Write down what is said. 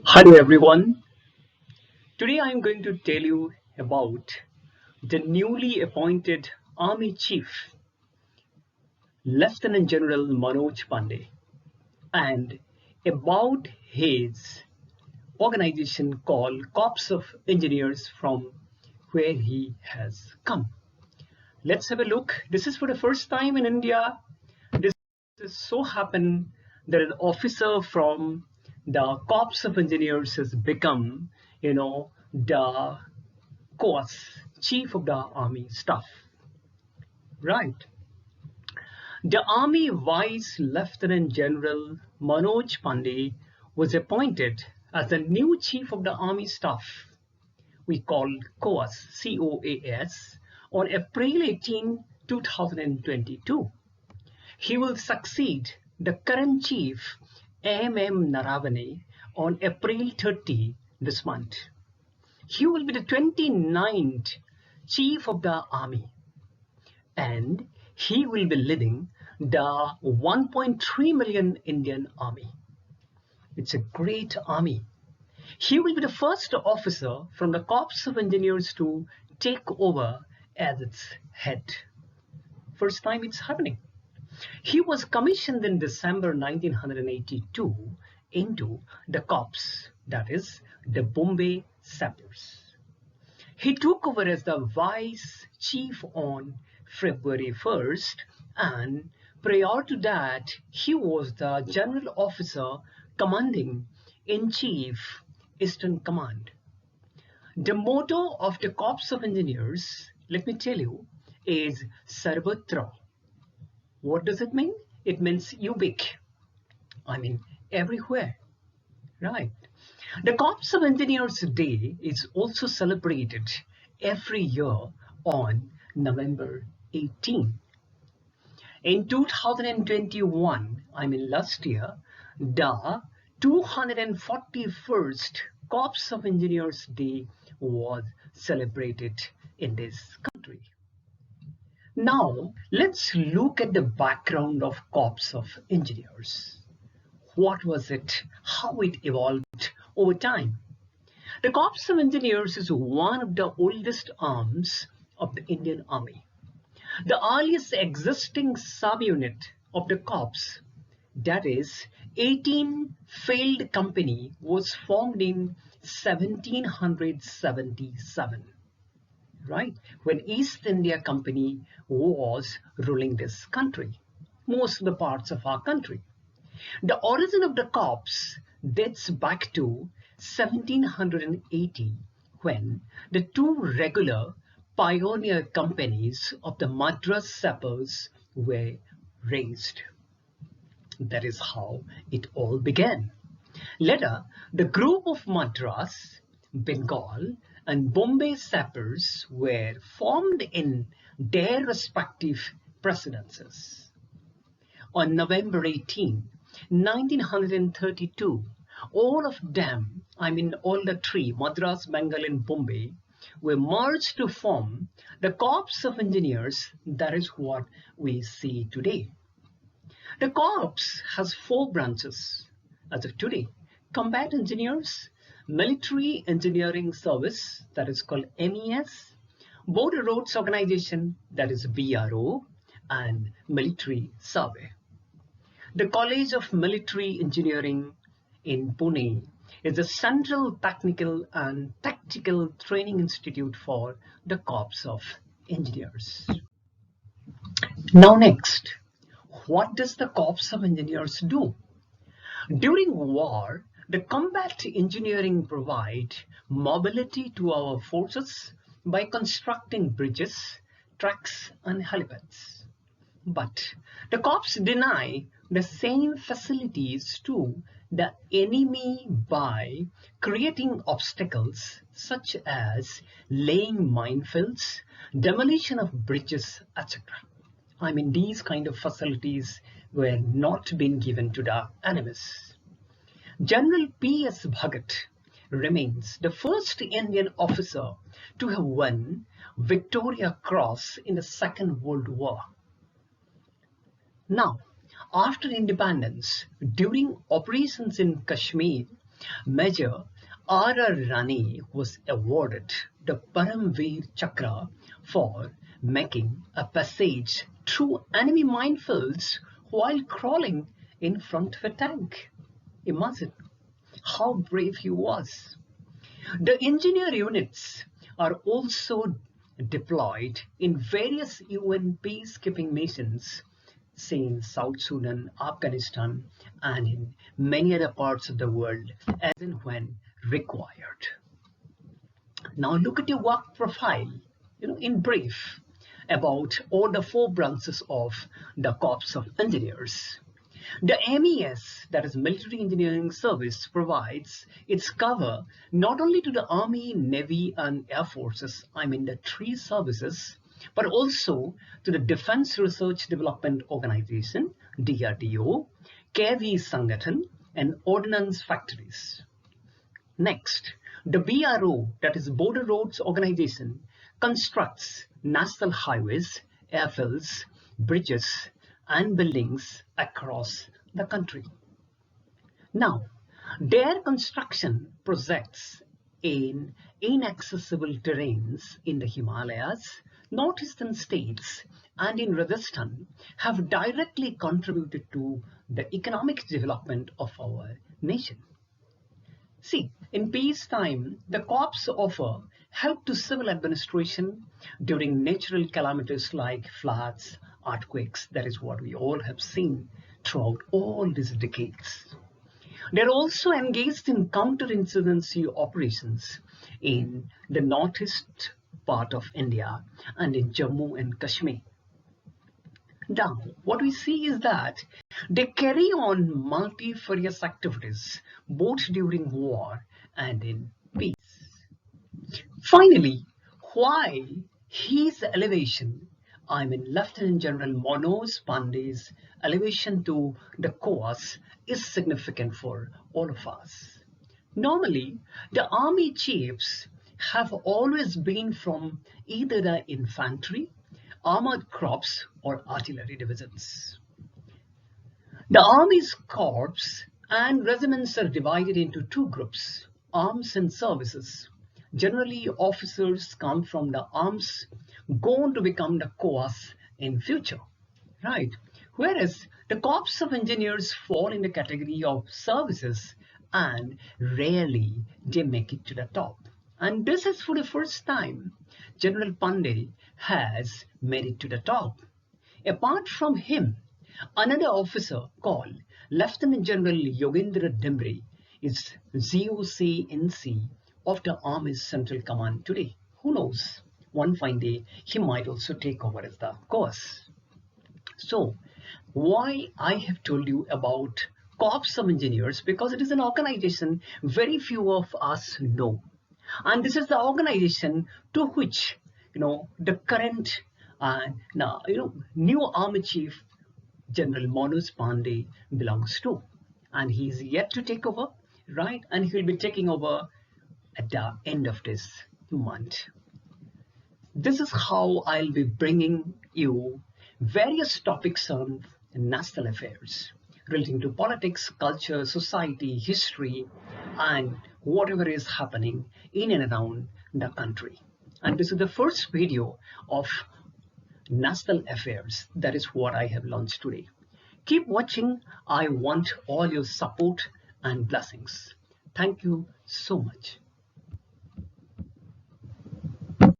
Hello everyone. Today I am going to tell you about the newly appointed Army Chief, Lieutenant General Manoj Pandey, and about his organization called Corps of Engineers from where he has come. Let's have a look. This is for the first time in India. This is so happen that an officer from the Corps of Engineers has become, the course chief of the army staff, right? The army vice lieutenant general Manoj Pandey was appointed as the new chief of the army staff, we call COAS, COAS, on April 18, 2022. He will succeed the current chief Naravane on April 30 this month. He will be the 29th chief of the army, and he will be leading the 1.3 million Indian army. It's a great army. He will be the first officer from the Corps of Engineers to take over as its head. First time it's happening. He was commissioned in December 1982 into the Corps, that is, the Bombay Sappers. He took over as the vice chief on February 1st, and prior to that, he was the general officer commanding in chief Eastern Command. The motto of the Corps of Engineers, let me tell you, is Sarvatra. What does it mean? It means ubique. I mean everywhere, right? The Corps of Engineers Day is also celebrated every year on November 18. In 2021, I mean last year, the 241st Corps of Engineers Day was celebrated in this country. Now, let's look at the background of Corps of Engineers. What was it? How it evolved over time? The Corps of Engineers is one of the oldest arms of the Indian Army. The earliest existing subunit of the Corps, that is 18 Field Company, was formed in 1777, right? When East India Company was ruling this country, most of the parts of our country. The origin of the Corps dates back to 1780, when the two regular pioneer companies of the Madras Sappers were raised. That is how it all began. Later, the group of Madras, Bengal, and Bombay Sappers were formed in their respective presidencies. On November 18, 1932, all of them, I mean all the three, Madras, Bengal and Bombay, were merged to form the Corps of Engineers. That is what we see today. The Corps has four branches as of today: Combat Engineers, Military Engineering Service, that is called MES, Border Roads Organization, that is BRO, and Military Survey. The College of Military Engineering in Pune is the central technical and tactical training institute for the Corps of Engineers. Now next, what does the Corps of Engineers do? During war, the combat engineering provide mobility to our forces by constructing bridges, tracks and helipads. But the Corps deny the same facilities to the enemy by creating obstacles such as laying minefields, demolition of bridges, etc. I mean, these kind of facilities were not being given to the enemies. General P.S. Bhagat remains the first Indian officer to have won Victoria Cross in the Second World War. Now, after independence, during operations in Kashmir, Major R.R. Rani was awarded the Paramveer Chakra for making a passage through enemy minefields while crawling in front of a tank. Imagine how brave he was. The engineer units are also deployed in various UN peacekeeping missions, say in South Sudan, Afghanistan, and in many other parts of the world as and when required. Now look at your work profile, in brief, about all the four branches of the Corps of Engineers. The MES, that is Military Engineering Service, provides its cover not only to the Army, Navy, and Air Forces, I mean the three services, but also to the Defense Research Development Organization, DRDO, KV Sangathan, and Ordnance Factories. Next, the BRO, that is Border Roads Organization, constructs national highways, airfields, bridges, and buildings across the country. Now, their construction projects in inaccessible terrains in the Himalayas, northeastern states, and in Rajasthan have directly contributed to the economic development of our nation. See, in peacetime, the Corps offer help to civil administration during natural calamities like floods, earthquakes. That is what we all have seen throughout all these decades. They're also engaged in counterinsurgency operations in the northeast part of India and in Jammu and Kashmir. Now, what we see is that they carry on multifarious activities both during war and in peace. Finally, why his elevation, I mean Lieutenant General Manoj Pandey's elevation to the course, is significant for all of us. Normally, the army chiefs have always been from either the infantry, armored corps, or artillery divisions. The Army's corps and regiments are divided into two groups, arms and services. Generally, officers come from the arms, go on to become the corps in future, right? Whereas the Corps of Engineers fall in the category of services and rarely they make it to the top. And this is for the first time General Pandey has made it to the top. Apart from him, another officer called Lieutenant General Yogendra Dimbre is GOC-NC of the Army's Central Command today. Who knows? One fine day, he might also take over as the course. So, why I have told you about Corps of Engineers? Because it is an organization very few of us know. And this is the organization to which, the current new Army Chief General Manoj Pandey belongs to. And he is yet to take over, right? And he will be taking over at the end of this month. This is how I'll be bringing you various topics on national affairs relating to politics, culture, society, history, and whatever is happening in and around the country. And this is the first video of national affairs. That is what I have launched today. Keep watching. I want all your support and blessings. Thank you so much.